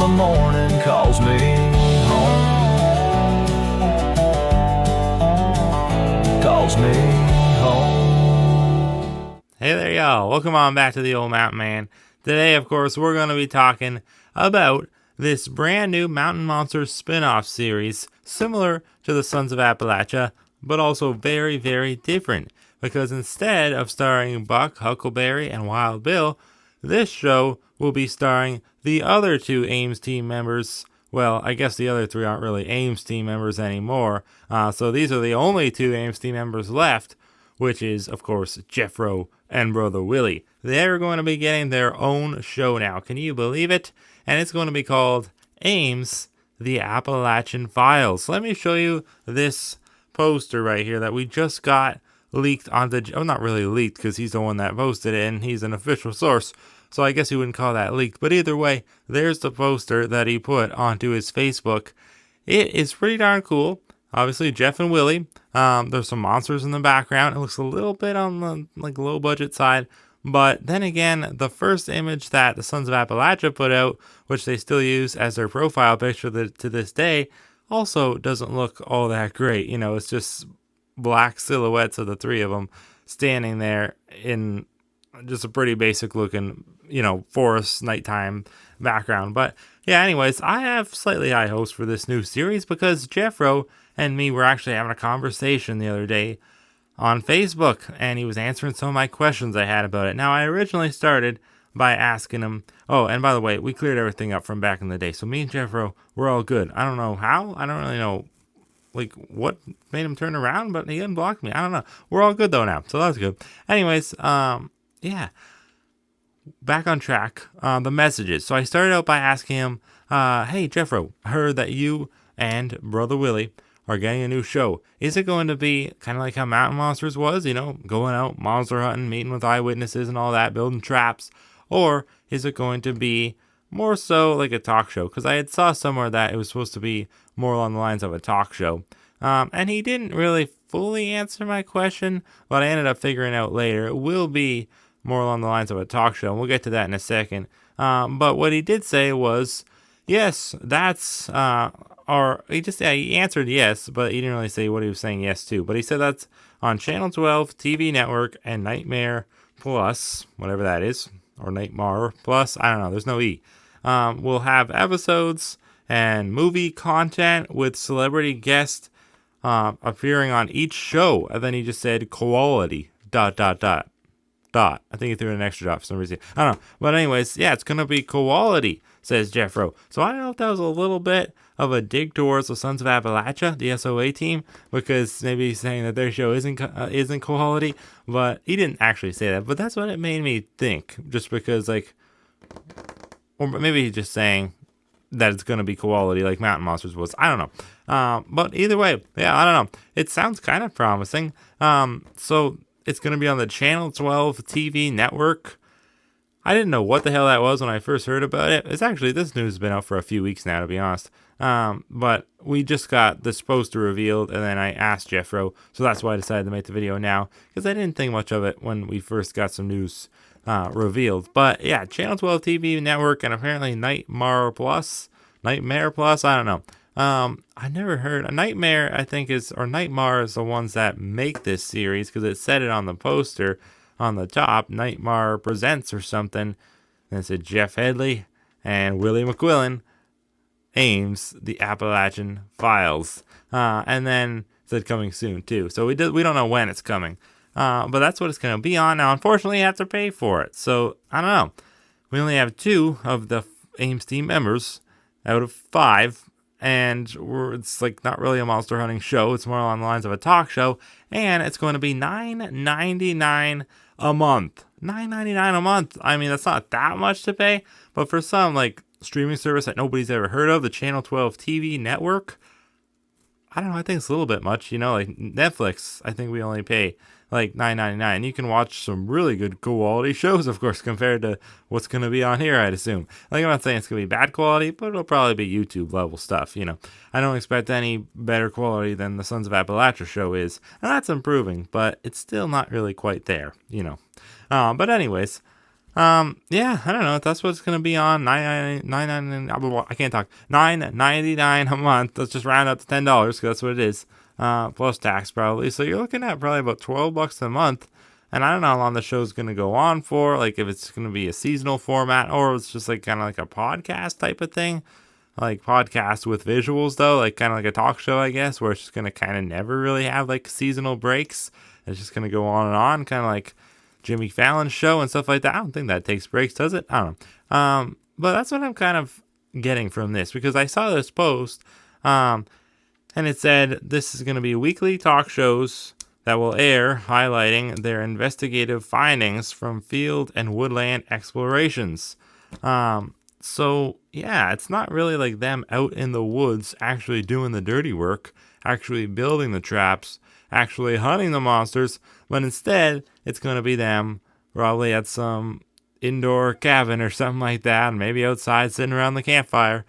the morning calls me home. Calls me home. Hey there, y'all. Welcome on back to the Old Mountain Man. Today, of course, we're going to be talking about this brand new Mountain Monsters spin-off series, similar to the Sons of Appalachia, but also very, very different. Because instead of starring Buck, Huckleberry, and Wild Bill, this show will be starring the other two Ames team members. Well, I guess the other three aren't really Ames team members anymore. So these are the only two Ames team members left, which is, of course, Jeffro and Brother Willy. They're going to be getting their own show now. Can you believe it? And it's going to be called Ames, the Appalachian Files. Let me show you this poster right here that we just got leaked onto. Oh, not really leaked because he's the one that posted it and he's an official source. So I guess you wouldn't call that leaked. But either way, there's the poster that he put onto his Facebook. It is pretty darn cool. Obviously, Jeff and Willy. There's some monsters in the background. It looks a little bit on the low budget side. But then again, the first image that the Sons of Appalachia put out, which they still use as their profile picture to this day, also doesn't look all that great. You know, it's just black silhouettes of the three of them standing there in just a pretty basic looking, forest nighttime background. But yeah, anyways, I have slightly high hopes for this new series because Jeffro and me were actually having a conversation the other day on Facebook, and he was answering some of my questions I had about it. Now, I originally started by asking him, oh, and by the way, we cleared everything up from back in the day. So me and Jeffro, we're all good. I don't know how. I don't really know, what made him turn around, but he unblocked me. I don't know. We're all good, though, now. So that's good. Anyways, yeah. Back on track. The messages. So I started out by asking him, hey, Jeffro, I heard that you and Brother Willy are getting a new show. Is it going to be kind of like how Mountain Monsters was, going out, monster hunting, meeting with eyewitnesses and all that, building traps? Or is it going to be more so like a talk show? Because I had saw somewhere that it was supposed to be more along the lines of a talk show. And he didn't really fully answer my question, but I ended up figuring out later it will be more along the lines of a talk show. And we'll get to that in a second. But what he did say was, yes, that's... he answered yes, but he didn't really say what he was saying yes to. But he said that's on Channel 12 TV Network and Nightmare Plus, whatever that is, or Nightmare Plus. I don't know. There's no E. We'll have episodes and movie content with celebrity guests appearing on each show. And then he just said quality. ... I think he threw in an extra dot for some reason. I don't know. But anyways, yeah, it's going to be quality, says Jeffro. So I don't know if that was a little bit of a dig towards the Sons of Appalachia, the SOA team, because maybe he's saying that their show isn't quality, but he didn't actually say that. But that's what it made me think, just because, or maybe he's just saying that it's going to be quality like Mountain Monsters was. I don't know. But either way, yeah, I don't know. It sounds kind of promising. So it's going to be on the Channel 12 TV network. I didn't know what the hell that was when I first heard about it. This news has been out for a few weeks now, to be honest. But we just got this poster revealed, and then I asked Jeffro, so that's why I decided to make the video now, because I didn't think much of it when we first got some news revealed. But yeah, Channel 12 TV network, and apparently Nightmare Plus, I don't know. I never heard a Nightmare, I think Nightmare is the ones that make this series, because it said it on the poster on the top, Nightmare Presents or something. And it said Jeff Headley and Willie McQuillan, Ames, the Appalachian Files. And then it said coming soon too. So we don't know when it's coming. But that's what it's going to be on. Now, unfortunately, you have to pay for it. So I don't know. We only have 2 of the Ames team members out of 5. And it's not really a monster hunting show. It's more along the lines of a talk show. And it's going to be $9.99 a month. $9.99 a month. I mean, that's not that much to pay. But for some streaming service that nobody's ever heard of, the Channel 12 TV network, I don't know. I think it's a little bit much. Like Netflix, I think we only pay $9.99. You can watch some really good quality shows, of course, compared to what's going to be on here, I'd assume. I'm not saying it's going to be bad quality, but it'll probably be YouTube level stuff. I don't expect any better quality than the Sons of Appalachia show is, and that's improving, but it's still not really quite there. But anyways, Yeah, I don't know. That's what it's gonna be on. I can't talk. $9.99 a month. Let's just round up to $10 because that's what it is. Plus tax probably. So you're looking at probably about $12 a month. And I don't know how long the show's gonna go on for. Like if it's gonna be a seasonal format or it's just like kind of like a podcast type of thing. Like podcast with visuals though, like kind of like a talk show, I guess, where it's just gonna kind of never really have like seasonal breaks. It's just gonna go on, kind of like Jimmy Fallon's show and stuff like that. I don't think that takes breaks, does it? I don't know. But that's what I'm kind of getting from this because I saw this post, and it said this is gonna be weekly talk shows that will air, highlighting their investigative findings from field and woodland explorations. So yeah, it's not really like them out in the woods actually doing the dirty work, actually building the traps, actually hunting the monsters, but instead it's going to be them probably at some indoor cabin or something like that, and maybe outside sitting around the campfire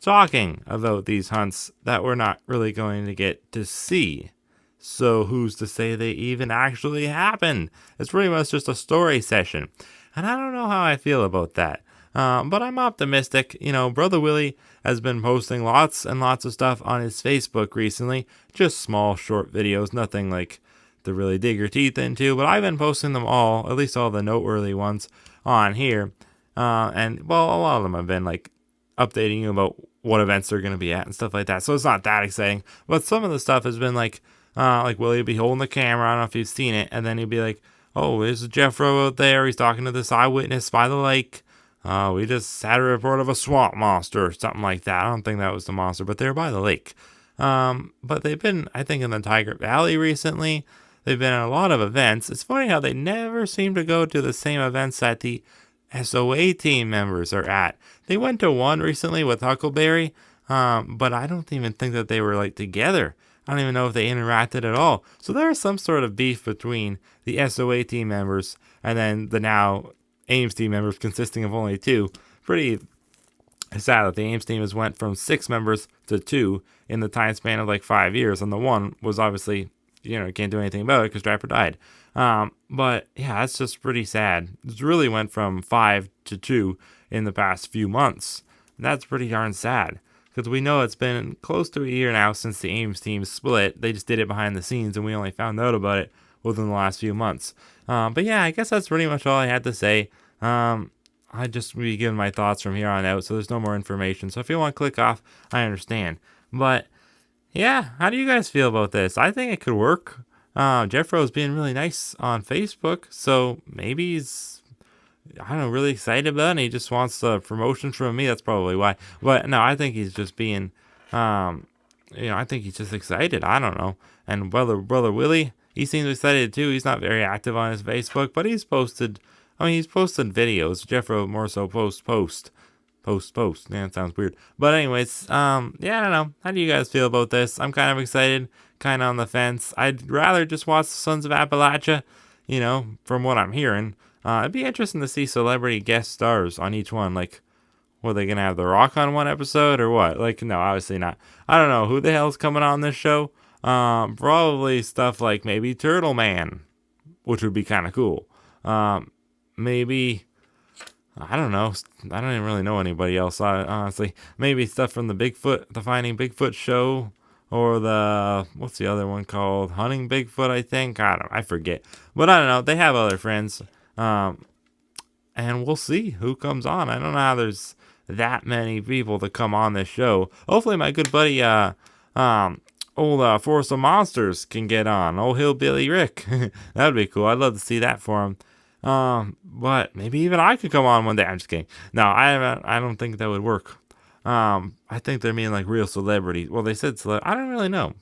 talking about these hunts that we're not really going to get to see. So who's to say they even actually happened? It's pretty much just a story session. And I don't know how I feel about that. But I'm optimistic. You know, Brother Willie has been posting lots and lots of stuff on his Facebook recently. Just small, short videos. Nothing like to really dig your teeth into. But I've been posting them all, at least all the noteworthy ones, on here. And, well, a lot of them have been like updating you about what events they're going to be at and stuff like that. So it's not that exciting. But some of the stuff has been like Willie will be holding the camera. I don't know if you've seen it. And then he'll be like, oh, there's Jeffro out there. He's talking to this eyewitness by the lake. We just had a report of a swamp monster or something like that. I don't think that was the monster, but they're by the lake. But they've been, I think, in the Tiger Valley recently. They've been at a lot of events. It's funny how they never seem to go to the same events that the SOA team members are at. They went to one recently with Huckleberry, but I don't even think that they were like together. I don't even know if they interacted at all. So there is some sort of beef between the SOA team members and then the now Ames team members consisting of only 2. Pretty sad that the Ames team has went from 6 members to 2 in the time span of like 5 years. And the one was obviously, can't do anything about it because Draper died. But yeah, that's just pretty sad. It really went from 5 to 2 in the past few months. And that's pretty darn sad. Because we know it's been close to a year now since the Ames team split. They just did it behind the scenes and we only found out about it within the last few months. But yeah, I guess that's pretty much all I had to say. I just be giving my thoughts from here on out, so there's no more information. So if you want to click off, I understand. But yeah, how do you guys feel about this? I think it could work. Jeffro's being really nice on Facebook, so maybe he's, really excited about it and he just wants the promotion from me. That's probably why. But no, I think he's just being, I think he's just excited. I don't know. And Brother Willie, he seems excited too. He's not very active on his Facebook, but he's posted videos. Jeffro more so post. Yeah, it sounds weird. But anyways, I don't know. How do you guys feel about this? I'm kind of excited, kind of on the fence. I'd rather just watch the Sons of Appalachia, from what I'm hearing. It'd be interesting to see celebrity guest stars on each one. Like, were they going to have The Rock on one episode or what? Like, no, obviously not. I don't know who the hell's coming on this show. Probably stuff like maybe Turtle Man, which would be kind of cool. Maybe, I don't know. I don't even really know anybody else, honestly. Maybe stuff from the Finding Bigfoot show, or what's the other one called? Hunting Bigfoot, I think. I forget. But I don't know. They have other friends. And we'll see who comes on. I don't know how there's that many people to come on this show. Hopefully my good buddy, old Force of Monsters can get on. Old Hillbilly Rick. That'd be cool. I'd love to see that for him. But maybe even I could come on one day. I'm just kidding. No, I don't think that would work. I think they're meaning like real celebrities. Well, they said I don't really know.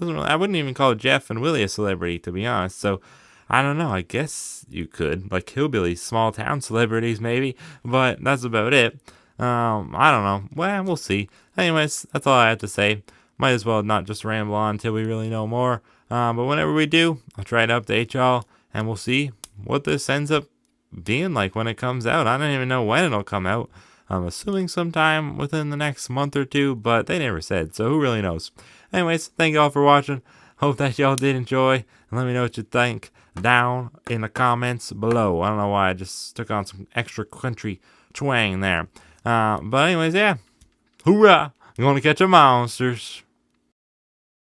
I wouldn't even call Jeff and Willie a celebrity, to be honest. So I don't know. I guess you could, like hillbilly small town celebrities maybe, but that's about it. I don't know. Well, we'll see. Anyways, that's all I have to say. Might as well not just ramble on until we really know more. But whenever we do, I'll try to update y'all, and we'll see what this ends up being like when it comes out. I don't even know when it'll come out. I'm assuming sometime within the next month or 2, but they never said, so who really knows? Anyways, thank y'all for watching. Hope that y'all did enjoy. Let me know what you think down in the comments below. I don't know why I just took on some extra country twang there. But anyways, yeah. Hoorah! You want to catch a monsters.